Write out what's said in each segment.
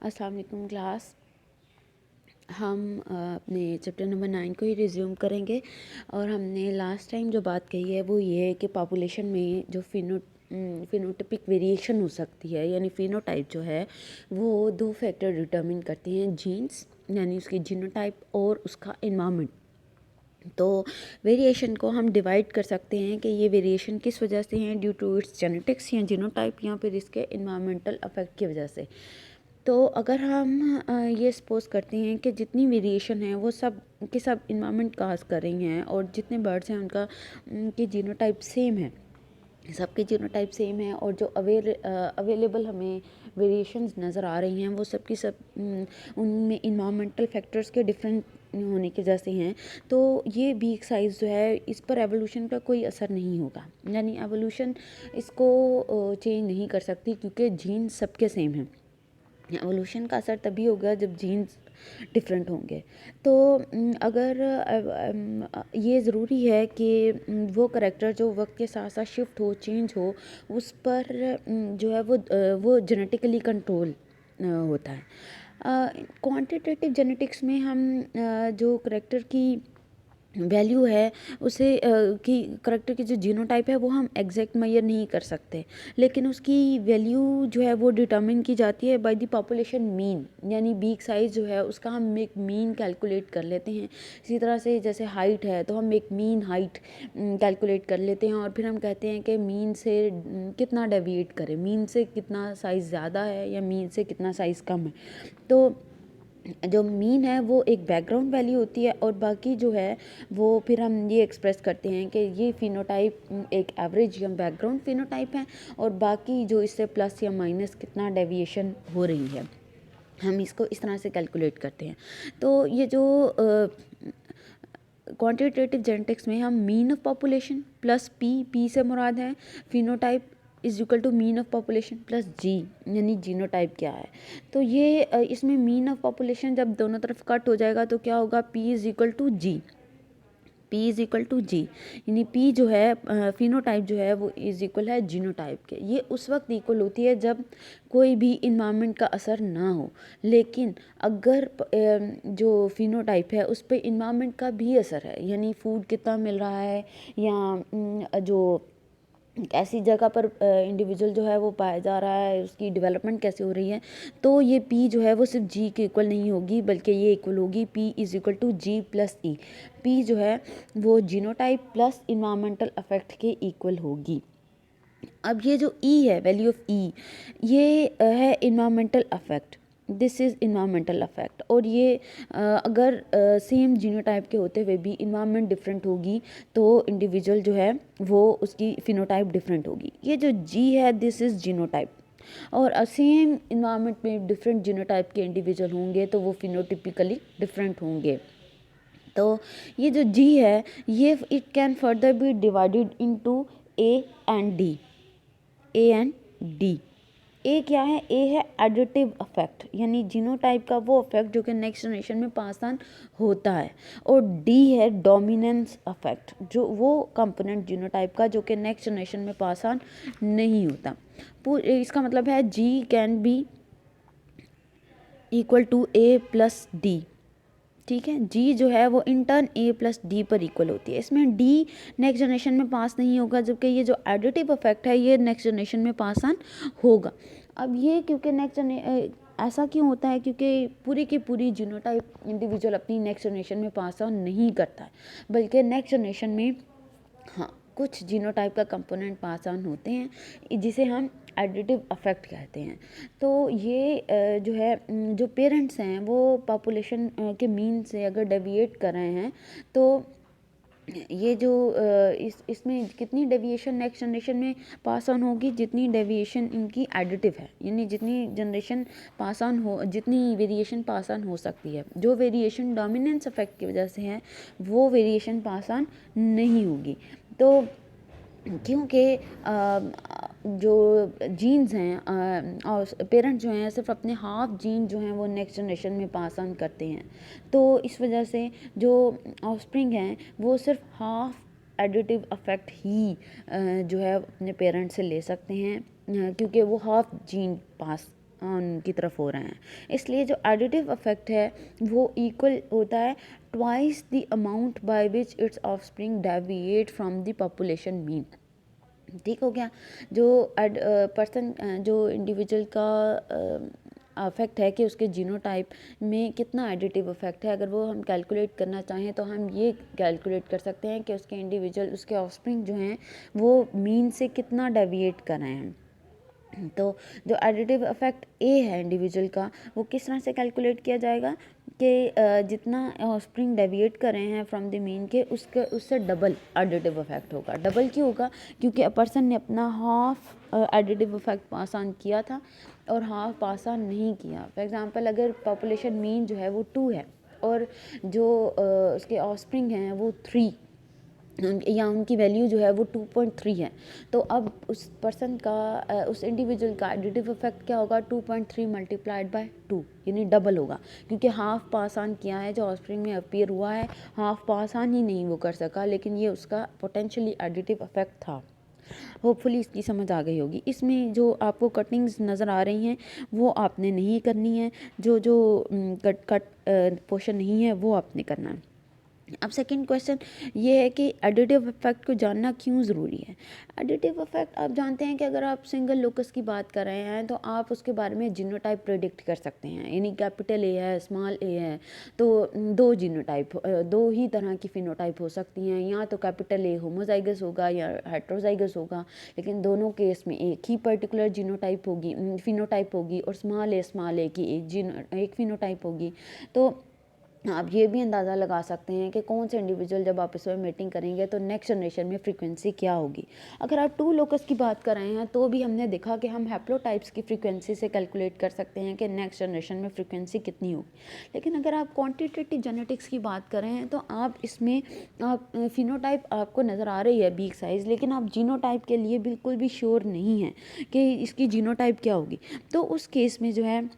अस्सलाम वालेकुम क्लास। हम अपने चैप्टर नंबर 9 को ही रिज्यूम करेंगे और हमने लास्ट टाइम जो बात कही है वो ये है कि पॉपुलेशन में जो फिनोटाइपिक वेरिएशन हो सकती है, यानी फिनोटाइप जो है वो दो फैक्टर डिटर्मिन करते हैं, जीन्स यानी उसकी जीनोटाइप और उसका एनवायरनमेंट। तो वेरिएशन को हम डिवाइड कर सकते हैं कि ये वेरिएशन किस वजह से हैं, ड्यू टू इट्स जेनेटिक्स या जीनोटाइप, या फिर इसके इन्वायरमेंटल अफेक्ट की वजह से। तो अगर हम ये सपोज करते हैं कि जितनी वेरिएशन है वो सब के सब इन्वायरमेंट काज कर रही हैं और जितने बर्ड्स हैं उनके जीनोटाइप सेम है, सबके जीनोटाइप सेम है, और जो अवेलेबल हमें वेरिएशंस नज़र आ रही हैं वो सब की सब उनमें इन्वायरमेंटल फैक्टर्स के डिफरेंट होने की वजह से हैं। तो ये बीक साइज़ जो है इस पर एवोल्यूशन का कोई असर नहीं होगा, यानी एवोल्यूशन इसको चेंज नहीं कर सकती क्योंकि जीन सबके सेम हैं। एवोल्यूशन का असर तभी होगा जब जीन्स डिफरेंट होंगे। तो अगर ये ज़रूरी है कि वो करैक्टर जो वक्त के साथ साथ शिफ्ट हो, चेंज हो, उस पर जो है वो जेनेटिकली कंट्रोल होता है। क्वांटिटेटिव जेनेटिक्स में हम जो करैक्टर की वैल्यू है उसे कि करैक्टर की जो जीनोटाइप है वो हम एग्जैक्ट मेजर नहीं कर सकते, लेकिन उसकी वैल्यू जो है वो डिटर्मिन की जाती है बाय द पॉपुलेशन मीन, यानी बीक साइज़ जो है उसका हम एक मीन कैलकुलेट कर लेते हैं। इसी तरह से जैसे हाइट है तो हम एक मीन हाइट कैलकुलेट कर लेते हैं और फिर हम कहते हैं कि मीन से कितना डेविएट करें, मीन से कितना साइज़ ज़्यादा है या मीन से कितना साइज़ कम है। तो जो मीन है वो एक बैकग्राउंड वैल्यू होती है और बाकी जो है वो फिर हम ये एक्सप्रेस करते हैं कि ये फिनोटाइप एक एवरेज या बैकग्राउंड फिनोटाइप है और बाकी जो इससे प्लस या माइनस कितना डेविएशन हो रही है, हम इसको इस तरह से कैलकुलेट करते हैं। तो ये जो क्वांटिटेटिव जेनेटिक्स में हम mean of population plus P से मुराद है phenotype is equal to mean of population plus G, यानी जीनोटाइप क्या है। तो ये इसमें मीन ऑफ पॉपुलेशन जब दोनों तरफ कट हो जाएगा तो क्या होगा, P is equal to G, P is equal to G, यानी पी जो है फिनोटाइप जो है वो इज़ इक्वल है जीनोटाइप के। ये उस वक्त इक्वल होती है जब कोई भी इन्वायरमेंट का असर ना हो, लेकिन अगर जो फिनोटाइप है उस पर इन्वायरमेंट का भी असर है, यानी फूड कितना मिल रहा है या जो ऐसी जगह पर इंडिविजुअल जो है वो पाया जा रहा है, उसकी डेवलपमेंट कैसे हो रही है, तो ये पी जो है वो सिर्फ जी के इक्वल नहीं होगी बल्कि ये इक्वल होगी P is equal to G plus E. P जो है वो जीनोटाइप प्लस इन्वायरमेंटल अफेक्ट के इक्वल होगी। अब ये जो ई है, वैल्यू ऑफ ई, ये है environmental affect, this is environmental affect. और ये अगर सेम जीनोटाइप के होते हुए भी इन्वायरमेंट डिफरेंट होगी तो इंडिविजुअल जो है वो उसकी फिनोटाइप डिफरेंट होगी। ये जो जी है दिस इज़ जीनोटाइप, और सेम इन्वायरमेंट में डिफरेंट जीनोटाइप के इंडिविजुअल होंगे तो वो फिनोटिपिकली डिफरेंट होंगे। तो ये जो जी है ये it can further be divided into A and D, A and D. A क्या है, ए है एडिटिव अफेक्ट, यानी जीनोटाइप का वो अफेक्ट जो कि नेक्स्ट जनरेशन में पास ऑन होता है, और डी है डोमिनेंस अफेक्ट, जो वो कंपोनेंट जीनोटाइप का जो कि नेक्स्ट जनरेशन में पास ऑन नहीं होता। इसका मतलब है G can be equal to A plus D, ठीक है। जी जो है वो in turn A plus D पर इक्वल होती है। इसमें डी नेक्स्ट जनरेशन में पास नहीं होगा, जबकि ये जो एडिटिव इफेक्ट है ये नेक्स्ट जनरेशन में पास ऑन होगा। अब ये क्योंकि ऐसा क्यों होता है, क्योंकि पूरी की पूरी जीनोटाइप इंडिविजुअल अपनी नेक्स्ट जनरेशन में पास ऑन नहीं करता है, बल्कि नेक्स्ट जनरेशन में हाँ कुछ जीनोटाइप का कंपोनेंट पास ऑन होते हैं जिसे हम एडिटिव अफेक्ट कहते हैं। तो ये जो है जो पेरेंट्स हैं वो पॉपुलेशन के मीन से अगर डेविएट कर रहे हैं तो ये जो इसमें कितनी डेविएशन नेक्स्ट जनरेशन में पास ऑन होगी, जितनी डेविएशन इनकी एडिटिव है, यानी जितनी जनरेशन पास ऑन हो, जितनी वेरिएशन पास ऑन हो सकती है। जो वेरिएशन डोमिनेंस इफेक्ट की वजह से है वो वेरिएशन पास ऑन नहीं होगी। तो क्योंकि जो जीन्स हैं और पेरेंट्स जो हैं सिर्फ अपने हाफ जीन जो हैं वो नेक्स्ट जनरेशन में पास ऑन करते हैं, तो इस वजह से जो ऑफस्प्रिंग हैं वो सिर्फ हाफ एडिटिव अफेक्ट ही जो है अपने पेरेंट्स से ले सकते हैं, क्योंकि वो हाफ जीन पास उनकी तरफ हो रहे हैं। इसलिए जो एडिटिव इफेक्ट है वो इक्वल होता है twice the amount by which it's offspring deviate from the population mean. ठीक हो गया। जो पर्सन जो इंडिविजुअल का अफेक्ट है कि उसके जीनोटाइप में कितना एडिटिव इफेक्ट है, अगर वो हम कैलकुलेट करना चाहें तो हम ये कैलकुलेट कर सकते हैं कि उसके इंडिविजुअल, उसके ऑफस्प्रिंग जो हैं वो मीन से कितना डेविएट कर रहे हैं। तो जो एडिटिव इफेक्ट ए है इंडिविजुअल का, वो किस तरह से कैलकुलेट किया जाएगा कि जितना ऑफस्प्रिंग डेविएट कर रहे हैं फ्रॉम द मीन के उससे डबल एडिटिव इफेक्ट होगा। डबल क्यों होगा? क्योंकि पर्सन ने अपना half additive effect pass on किया था और हाफ पास ऑन नहीं किया। फॉर एग्जांपल अगर पॉपुलेशन मीन जो है वो 2 है और जो उसके ऑफस्प्रिंग हैं वो 3 या उनकी वैल्यू जो है वो 2.3 है, तो अब उस पर्सन का उस इंडिविजुअल का एडिटिव इफेक्ट क्या होगा? 2.3 मल्टीप्लाइड बाय 2 यानी डबल होगा, क्योंकि हाफ पास ऑन किया है जो ऑफस्प्रिंग में अपीयर हुआ है, हाफ पास ऑन ही नहीं वो कर सका, लेकिन ये उसका पोटेंशियली एडिटिव इफेक्ट था। होपफुली इसकी समझ आ गई होगी। इसमें जो आपको कटिंग्स नज़र आ रही हैं वो आपने नहीं करनी है, जो जो कट पोर्शन नहीं है वो आपने करना है। अब सेकंड क्वेश्चन ये है कि एडिटिव इफेक्ट को जानना क्यों ज़रूरी है। एडिटिव इफेक्ट आप जानते हैं कि अगर आप सिंगल लोकस की बात कर रहे हैं तो आप उसके बारे में जीनोटाइप प्रेडिक्ट कर सकते हैं, यानी कैपिटल ए है, स्मॉल ए है, तो दो जीनोटाइप, दो ही तरह की फिनोटाइप हो सकती हैं, या तो कैपिटल ए होमोजाइगस होगा या हेट्रोजाइगस होगा, लेकिन दोनों केस में एक ही पर्टिकुलर जीनोटाइप होगी, फिनोटाइप होगी, और स्मॉल ए की एक फिनोटाइप होगी। तो आप ये भी अंदाज़ा लगा सकते हैं कि कौन से इंडिविजुअल जब आपस में मीटिंग करेंगे तो नेक्स्ट जनरेशन में फ्रीक्वेंसी क्या होगी। अगर आप 2 लोकस की बात कर रहे हैं तो भी हमने देखा कि हम हैप्लोटाइप्स की फ्रीक्वेंसी से कैलकुलेट कर सकते हैं कि नेक्स्ट जनरेशन में फ्रीक्वेंसी कितनी होगी। लेकिन अगर आप क्वांटिटेटिव जेनेटिक्स की बात कर रहे हैं तो आप इसमें आप फिनोटाइप आपको नज़र आ रही है बिग साइज़, लेकिन आप जीनोटाइप के लिए बिल्कुल भी श्योर नहीं हैं कि इसकी जीनोटाइप क्या होगी। तो उस केस में जो है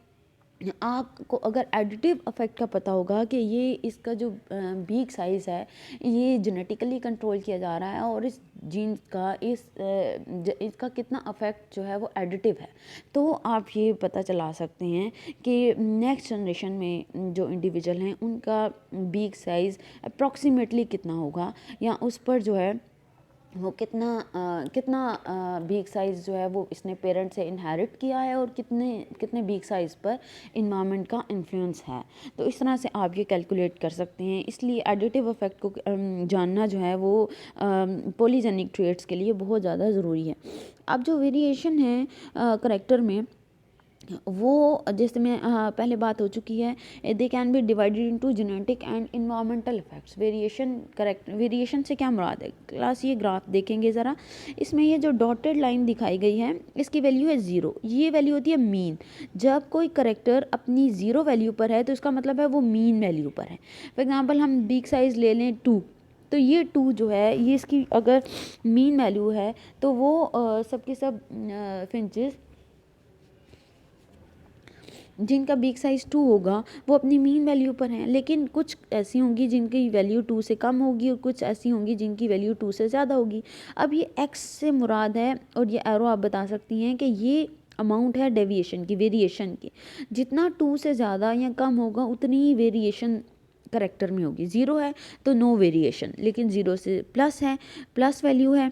आपको अगर एडिटिव इफेक्ट का पता होगा कि ये इसका जो बीक साइज़ है ये जेनेटिकली कंट्रोल किया जा रहा है और इस जीन का इसका कितना अफेक्ट जो है वो एडिटिव है, तो आप ये पता चला सकते हैं कि नेक्स्ट जनरेशन में जो इंडिविजुअल हैं उनका बीक साइज़ अप्रॉक्सीमेटली कितना होगा, या उस पर जो है वो कितना बिग साइज़ जो है वो इसने पेरेंट से इनहेरिट किया है और कितने बिग साइज़ पर इन्वायरमेंट का इन्फ्लुएंस है। तो इस तरह से आप ये कैलकुलेट कर सकते हैं। इसलिए एडिटिव इफेक्ट को जानना जो है वो पॉलीजेनिक ट्रेट्स के लिए बहुत ज़्यादा ज़रूरी है। अब जो वेरिएशन है करैक्टर में, वो जैसे में पहले बात हो चुकी है, they can be divided into genetic and environmental effects. Variation से क्या मुराद है? क्लास ये ग्राफ देखेंगे ज़रा, इसमें ये जो डॉटेड लाइन दिखाई गई है इसकी वैल्यू है 0, ये वैल्यू होती है मीन। जब कोई करेक्टर अपनी 0 वैल्यू पर है तो इसका मतलब है वो मीन वैल्यू पर है। फॉर एग्जाम्पल हम बिग साइज़ ले लें 2, तो ये 2 जो है ये इसकी अगर मीन वैल्यू है तो वो सबके सब फिंचेस जिनका बिग साइज़ 2 होगा वो अपनी मीन वैल्यू पर हैं, लेकिन कुछ ऐसी होंगी जिनकी वैल्यू 2 से कम होगी और कुछ ऐसी होंगी जिनकी वैल्यू 2 से ज़्यादा होगी। अब ये x से मुराद है और ये एरो आप बता सकती हैं कि ये अमाउंट है डेविएशन की, वेरिएशन की। जितना 2 से ज़्यादा या कम होगा उतनी ही वेरिएशन करेक्टर में होगी। 0 है तो नो वेरिएशन, लेकिन 0 से प्लस है, प्लस वैल्यू है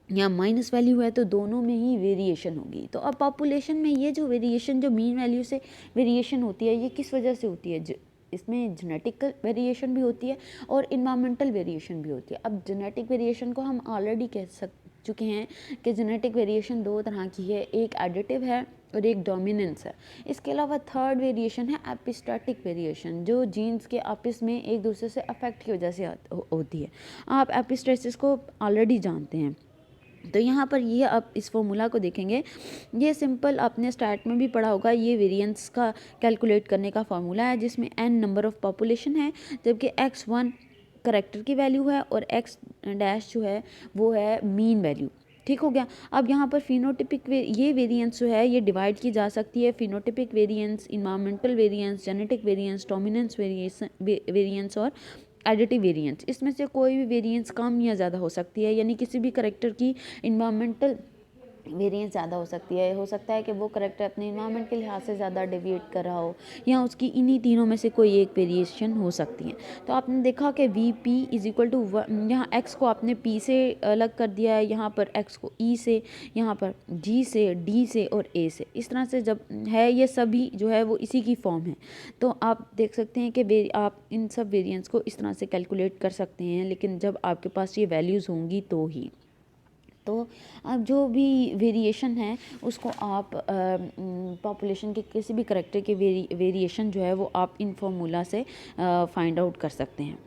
या माइनस वैल्यू है तो दोनों में ही वेरिएशन होगी। तो अब पॉपुलेशन में ये जो वेरिएशन, जो मीन वैल्यू से वेरिएशन होती है, ये किस वजह से होती है? इसमें जेनेटिक वेरिएशन भी होती है और इन्वायरमेंटल वेरिएशन भी होती है। अब जेनेटिक वेरिएशन को हम ऑलरेडी कह चुके हैं कि जेनेटिक वेरिएशन 2 तरह की है, एक एडिटिव है और एक डोमिनेंस है। इसके अलावा थर्ड वेरिएशन है एपिस्टैटिक वेरिएशन, जो जीन्स के आपस में एक दूसरे से अफेक्ट की वजह से होती है। आप एपिस्टेसिस को ऑलरेडी जानते हैं। तो यहाँ पर ये आप इस फॉर्मूला को देखेंगे, ये सिंपल आपने स्टार्ट में भी पढ़ा होगा, ये वेरिएंस का कैलकुलेट करने का फार्मूला है जिसमें n नंबर ऑफ़ पॉपुलेशन है, जबकि x1 करेक्टर की वैल्यू है और x डैश जो है वो है मीन वैल्यू। ठीक हो गया। अब यहाँ पर फिनोटिपिक ये वेरिएंस जो है ये डिवाइड की जा सकती है, phenotypic variance, environmental variance, genetic variance, dominance variance और एडिटिव वेरिएंस। इसमें से कोई भी वेरिएंस कम या ज़्यादा हो सकती है, यानी किसी भी करेक्टर की इन्वायरमेंटल वेरिएंस ज़्यादा हो सकती है। हो सकता है कि वो करेक्टर अपने इन्वायरमेंट के लिहाज से ज़्यादा डेविएट कर रहा हो, या उसकी इन्हीं तीनों में से कोई एक वेरिएशन हो सकती है। तो आपने देखा कि V P is equal to, यहाँ एक्स को आपने पी से अलग कर दिया है, यहाँ पर एक्स को ई से, यहाँ पर जी से, डी से और ए से। इस तरह से जब है ये सभी जो है वो इसी की फॉर्म है। तो आप देख सकते हैं कि आप इन सब वेरिएंस को इस तरह से कैलकुलेट कर सकते हैं, लेकिन जब आपके पास ये वैल्यूज़ होंगी तो ही। तो अब जो भी वेरिएशन है उसको आप पॉपुलेशन के किसी भी करेक्टर के वेरिएशन जो है वो आप इन फॉर्मूला से फाइंड आउट कर सकते हैं।